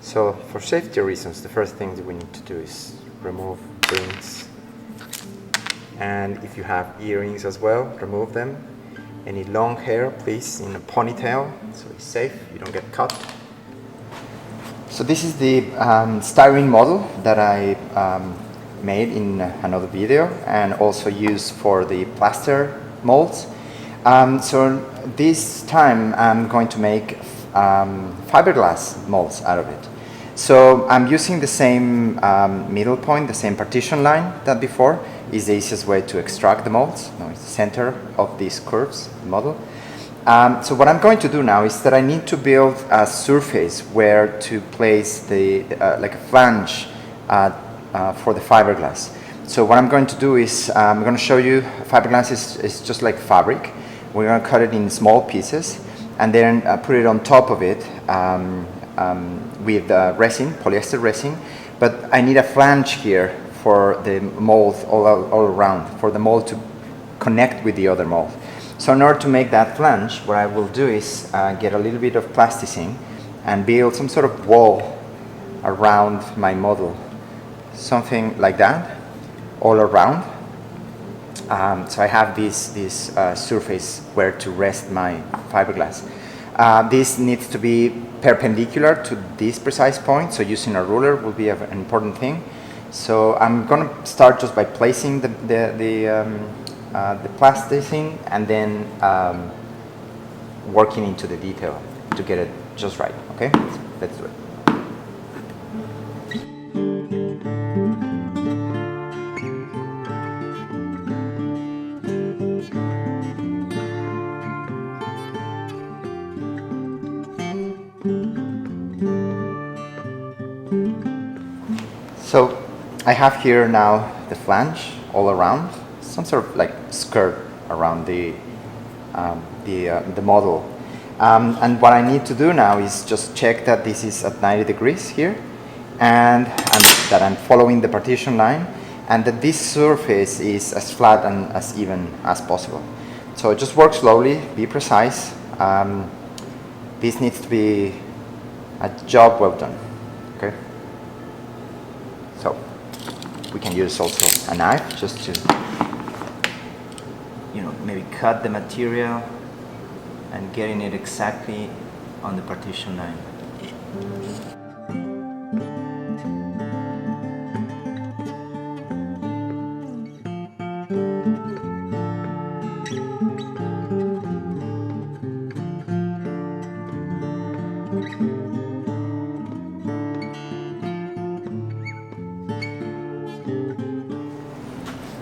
So for safety reasons, the first thing that we need to do is remove rings. And if you have earrings as well, remove them. Any long hair, please, in a ponytail, so it's safe, you don't get cut. So this is the styrene model that I made in another video and also used for the plaster molds. So this time I'm going to make fiberglass molds out of it. So I'm using the same middle point, the same partition line that before. Is the easiest way to extract the molds. Now it's the center of these curves, the model. So what I'm going to do now is that I need to build a surface where to place the like a flange for the fiberglass. So what I'm going to do is I'm going to show you fiberglass is just like fabric. We're going to cut it in small pieces and then put it on top of it with resin, polyester resin. But I need a flange here for the mold all around, for the mold to connect with the other mold. So in order to make that flange, what I will do is get a little bit of plasticine and build some sort of wall around my model. Something like that, all around. So I have this surface where to rest my fiberglass. This needs to be perpendicular to this precise point, so using a ruler will be an important thing. So I'm going to start just by placing the plasticine and then working into the detail to get it just right. Okay, so let's do it. So I have here now the flange all around, some sort of like skirt around the model. And what I need to do now is just check that this is at 90 degrees here and that I'm following the partition line and that this surface is as flat and as even as possible. So just work slowly, be precise. This needs to be a job well done. Okay. So we can use also a knife just to, maybe cut the material and getting it exactly on the partition line.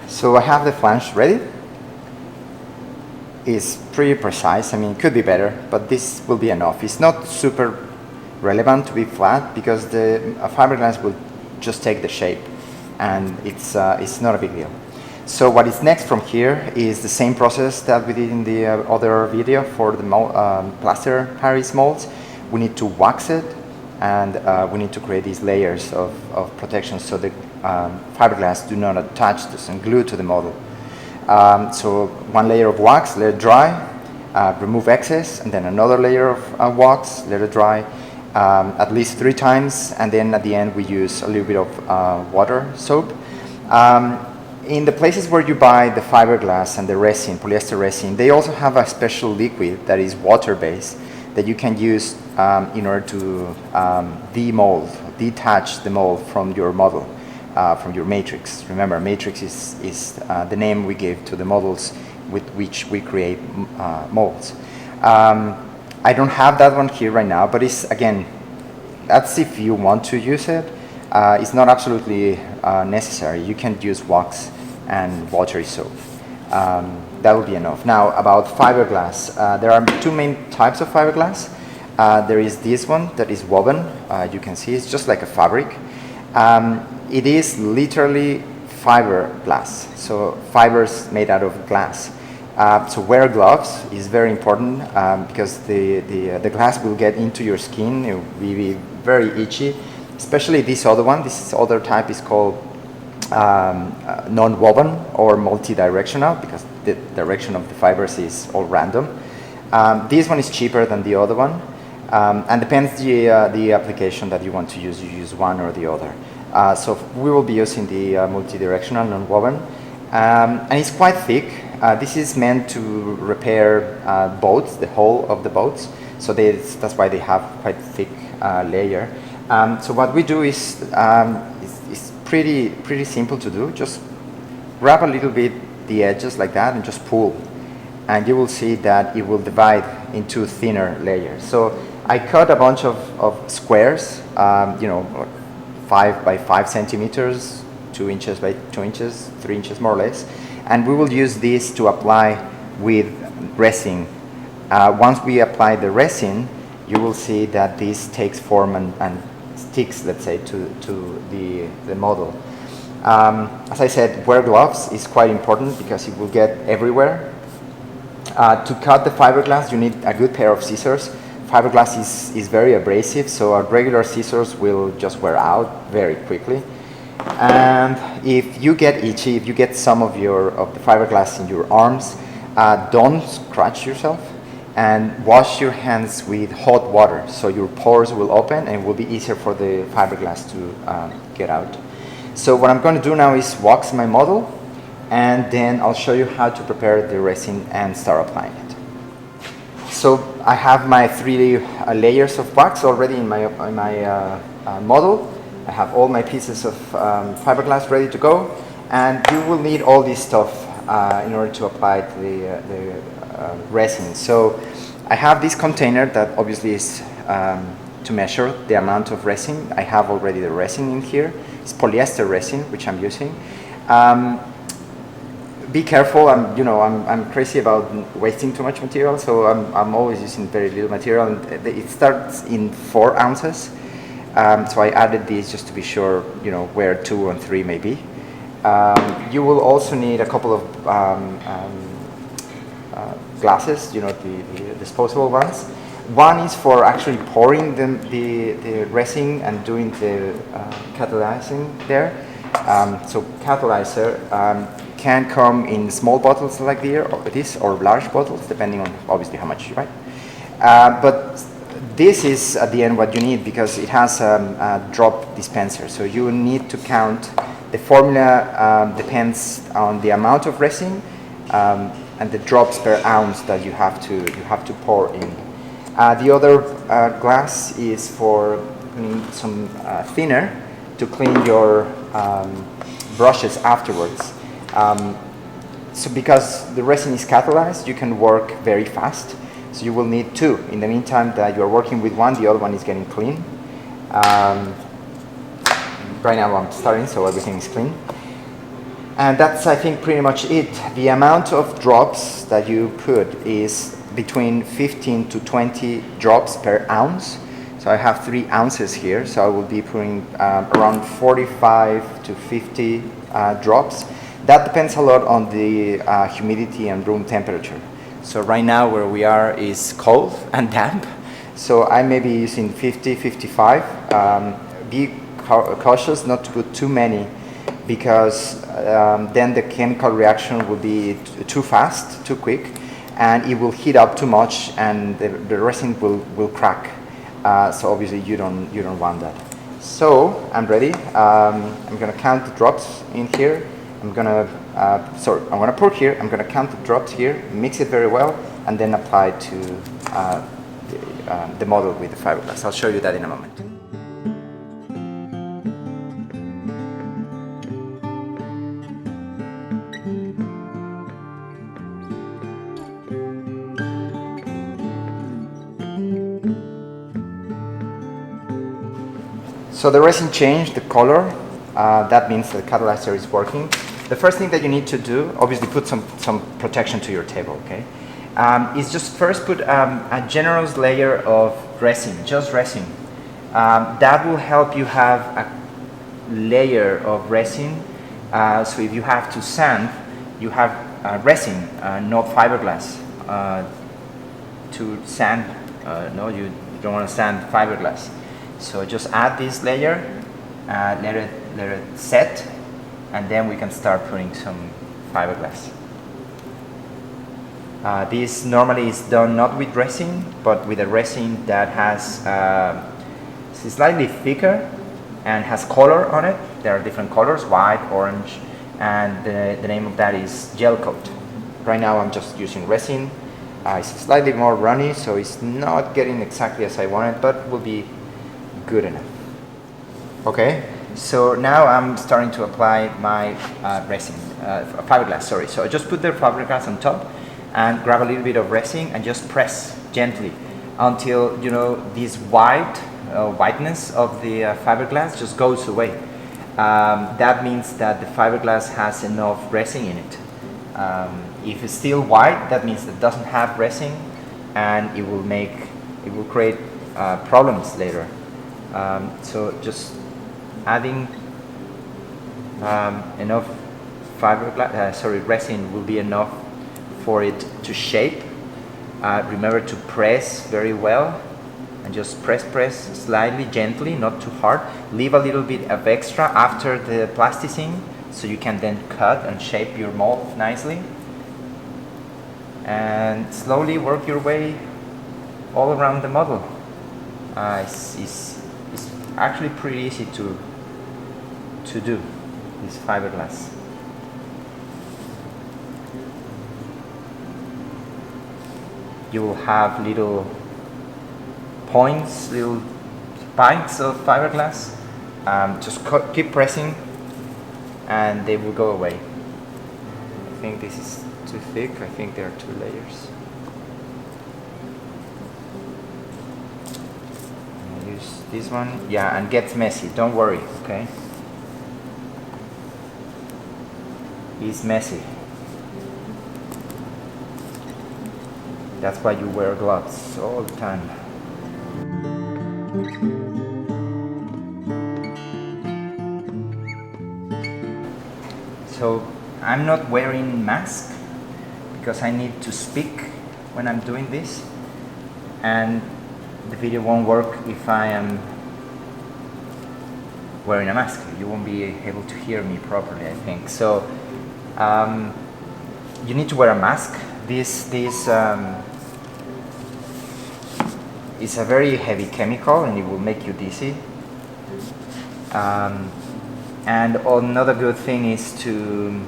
So I have the flange ready. It's pretty precise. I mean, it could be better, but this will be enough. It's not super relevant to be flat because the fiberglass will just take the shape, and it's not a big deal. So what is next from here is the same process that we did in the other video for the plaster Paris molds. We need to wax it, and we need to create these layers of protection so the fiberglass do not attach to and glue to the model. So one layer of wax, let it dry, remove excess, and then another layer of wax, let it dry, at least 3 times, and then at the end we use a little bit of water soap. In the places where you buy the fiberglass and the resin, polyester resin, they also have a special liquid that is water-based that you can use in order to detach the mold from your model. From your matrix. Remember, matrix is the name we give to the models with which we create molds. I don't have that one here right now, but it's, again, that's if you want to use it. It's not absolutely necessary. You can use wax and watery soap. That will be enough. Now, about fiberglass. There are 2 main types of fiberglass. There is this one that is woven. You can see it's just like a fabric. It is literally fiberglass, so fibers made out of glass. So wear gloves is very important because the glass will get into your skin. It will be very itchy, especially this other one. This other type is called non-woven or multi-directional because the direction of the fibers is all random. This one is cheaper than the other one. And depends the application that you want to use. You use one or the other. So we will be using the multi-directional non-woven. And it's quite thick. This is meant to repair boats, the hull of the boats. So that's why they have quite thick layer. So what we do is pretty simple to do. Just grab a little bit the edges like that and just pull. And you will see that it will divide into thinner layers. So I cut a bunch of squares, 5 by 5 centimeters, 2 inches by 2 inches, 3 inches more or less. And we will use this to apply with resin. Once we apply the resin, you will see that this takes form and sticks, let's say, to the model. As I said, wear gloves is quite important because it will get everywhere. To cut the fiberglass, you need a good pair of scissors. Fiberglass is very abrasive, so our regular scissors will just wear out very quickly. And if you get itchy, if you get some of the fiberglass in your arms, don't scratch yourself and wash your hands with hot water so your pores will open and it will be easier for the fiberglass to get out. So what I'm going to do now is wax my model, and then I'll show you how to prepare the resin and start applying it. So I have my 3 layers of wax already in my model. I have all my pieces of fiberglass ready to go, and you will need all this stuff in order to apply the resin. So I have this container that obviously is to measure the amount of resin. I have already the resin in here. It's polyester resin, which I'm using. Be careful. I'm crazy about wasting too much material, so I'm always using very little material. It starts in 4 ounces, so I added these just to be sure, where 2 and 3 may be. You will also need a couple of glasses, the disposable ones. One is for actually pouring the resin and doing the catalyzing there. So catalyzer can come in small bottles like this or large bottles, depending on obviously how much you buy. But this is at the end what you need because it has a drop dispenser. So you need to count. The formula depends on the amount of resin and the drops per ounce that you have to pour in. The other glass is for some thinner to clean your brushes afterwards. So because the resin is catalyzed, you can work very fast. So you will need 2. In the meantime that you're working with one, the other one is getting clean. Right now I'm starting, so everything is clean. And that's, I think, pretty much it. The amount of drops that you put is between 15 to 20 drops per ounce. So I have 3 ounces here, so I will be putting around 45 to 50 drops. That depends a lot on the humidity and room temperature. So right now where we are is cold and damp, so I may be using 50, 55. Be cautious not to put too many because then the chemical reaction will be too fast, too quick, and it will heat up too much and the resin will crack. So obviously you don't want that. So I'm ready. I'm gonna count the drops in here. I'm gonna pour here. I'm gonna count the drops here, mix it very well, and then apply to the model with the fiberglass. I'll show you that in a moment. So the resin changed the color. That means the catalyzer is working. The first thing that you need to do, obviously put some protection to your table, okay? Is just first put a generous layer of resin, just resin. That will help you have a layer of resin. So if you have to sand, you have resin, not fiberglass. To sand, no, you don't want to sand fiberglass. So just add this layer, let it set, and then we can start putting some fiberglass. This normally is done not with resin, but with a resin that has is slightly thicker and has color on it. There are different colors, white, orange, and the name of that is gel coat. Right now I'm just using resin. It's slightly more runny, so it's not getting exactly as I wanted, but will be good enough. Okay, so now I'm starting to apply my resin, fiberglass, sorry. So I just put the fiberglass on top and grab a little bit of resin and just press gently until, you know, this whiteness of the fiberglass just goes away. That means that the fiberglass has enough resin in it. If it's still white, that means it doesn't have resin, and it will create problems later. So just adding enough resin will be enough for it to shape. Remember to press very well, and just press slightly, gently, not too hard. Leave a little bit of extra after the plasticine, so you can then cut and shape your mold nicely. And slowly work your way all around the model. It's actually pretty easy to do this fiberglass. You will have little points, little spikes of fiberglass. Just keep pressing and they will go away. I think this is too thick. I think there are 2 layers. I'll use this one. Yeah, and gets messy. Don't worry, okay? It's messy. That's why you wear gloves all the time. So I'm not wearing mask because I need to speak when I'm doing this, and the video won't work if I am wearing a mask. You won't be able to hear me properly, I think. So you need to wear a mask. This is a very heavy chemical and it will make you dizzy. And another good thing is to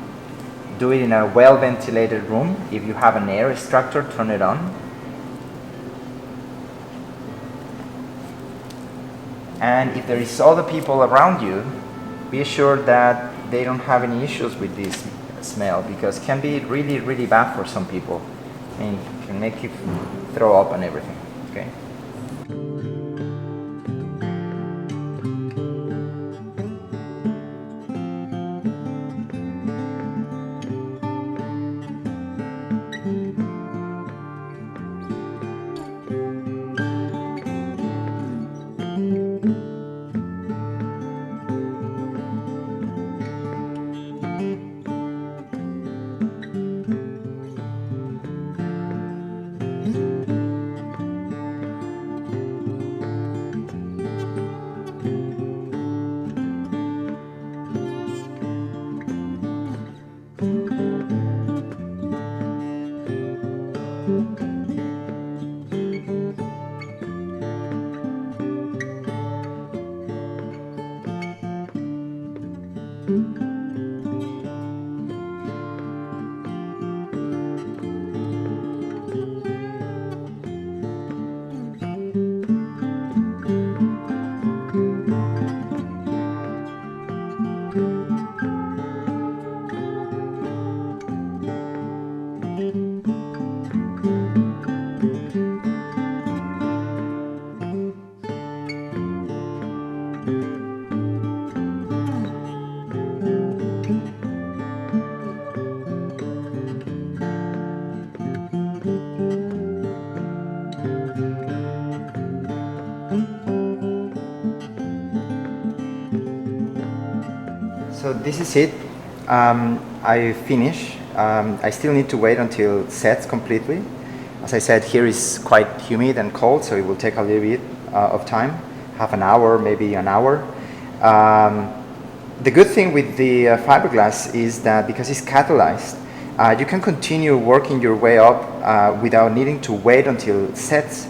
do it in a well-ventilated room. If you have an air extractor, turn it on. And if there is other people around you, be assured that they don't have any issues with this smell, because it can be really, really bad for some people and it can make you throw up and everything. Okay. So this is it. I finish. I still need to wait until it sets completely. As I said, here is quite humid and cold, so it will take a little bit of time, half an hour, maybe an hour. The good thing with the fiberglass is that because it's catalyzed, You can continue working your way up without needing to wait until it sets.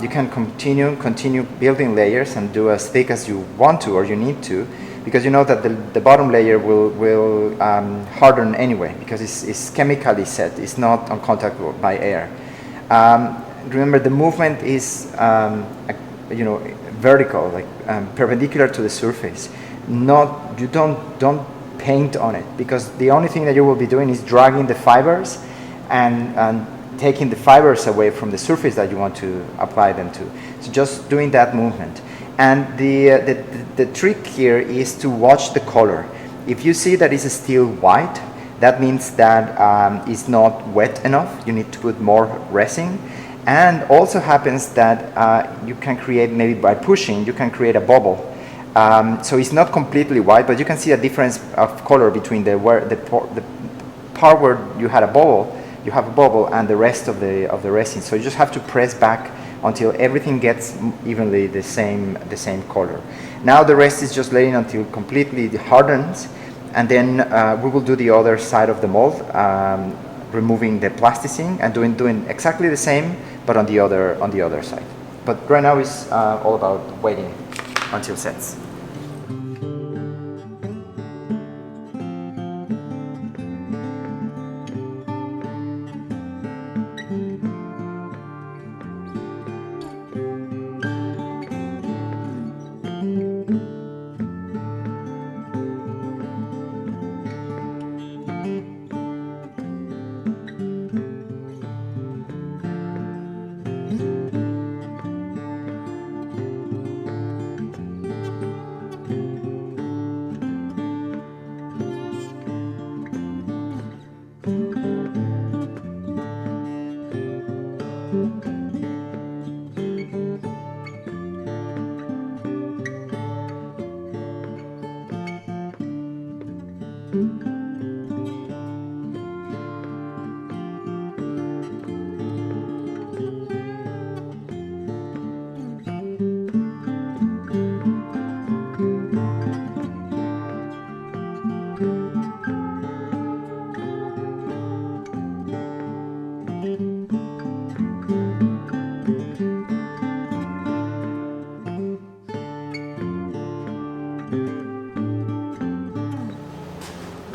You can continue building layers and do as thick as you want to or you need to, because you know that the bottom layer will harden anyway, because it's chemically set. It's not on contact by air. Remember, the movement is vertical, like perpendicular to the surface. You don't paint on it, because the only thing that you will be doing is dragging the fibers and taking the fibers away from the surface that you want to apply them to. So just doing that movement. And the trick here is to watch the color. If you see that it's still white, that means that it's not wet enough. You need to put more resin. And also happens that you can create, maybe by pushing, you can create a bubble. So it's not completely white, but you can see a difference of color between the part where you had a bubble, you have a bubble, and the rest of the resin. So you just have to press back until everything gets evenly the same color. Now the rest is just laying until completely hardens, and then we will do the other side of the mold, removing the plasticine and doing exactly the same, but on the other side. But right now it's all about waiting until it sets.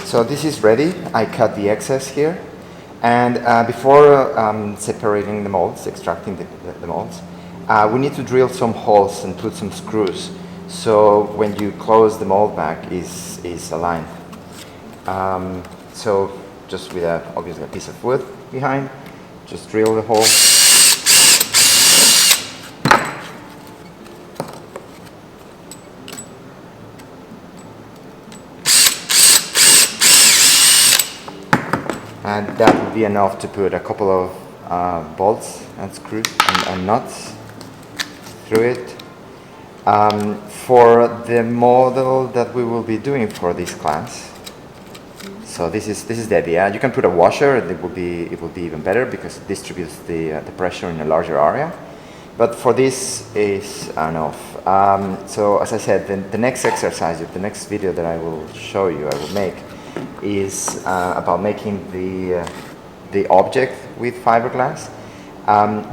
So this is ready. I cut the excess here, and before separating the molds, extracting the molds, we need to drill some holes and put some screws, so when you close the mold back is aligned. So just with obviously a piece of wood behind, just drill the hole. And that would be enough to put a couple of bolts and screws and nuts through it. For the model that we will be doing for this class, so this is the idea. You can put a washer, and it will be even better because it distributes the pressure in a larger area. But for this is enough. So as I said, the next exercise, the next video that I will show you, I will make, is about making the object with fiberglass.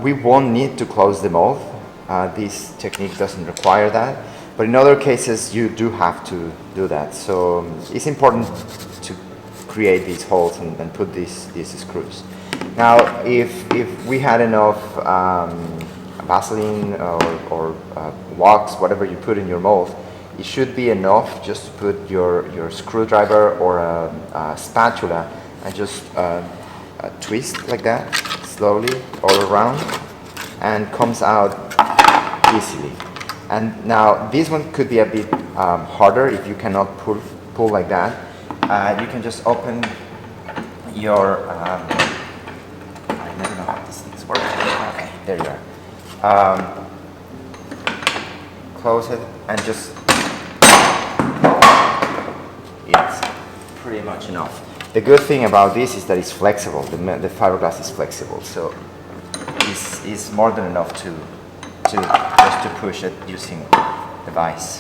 We won't need to close the mold. This technique doesn't require that, but in other cases you do have to do that. So it's important to create these holes and put these screws. Now, if we had enough Vaseline or wax, whatever you put in your mold, it should be enough just to put your screwdriver or a spatula and just twist like that, slowly all around, and comes out easily. And now this one could be a bit harder if you cannot pull like that. You can just open your, I never know how these things work. Okay, there you are. Close it and just, it's pretty much enough. The good thing about this is that it's flexible. The fiberglass is flexible, so it's more than enough to just to push it using the vise.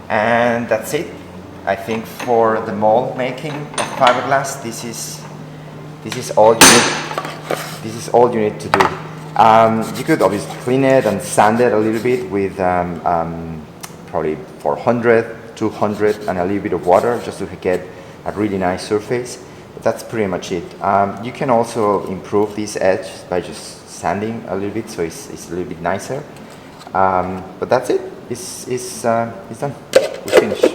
And that's it. I think for the mold making of fiberglass, this is This is all you need. This is all you need to do. You could obviously clean it and sand it a little bit with probably 400, 200 and a little bit of water just to get a really nice surface. But that's pretty much it. You can also improve this edge by just sanding a little bit so it's a little bit nicer. But that's it. It's done. We're finished.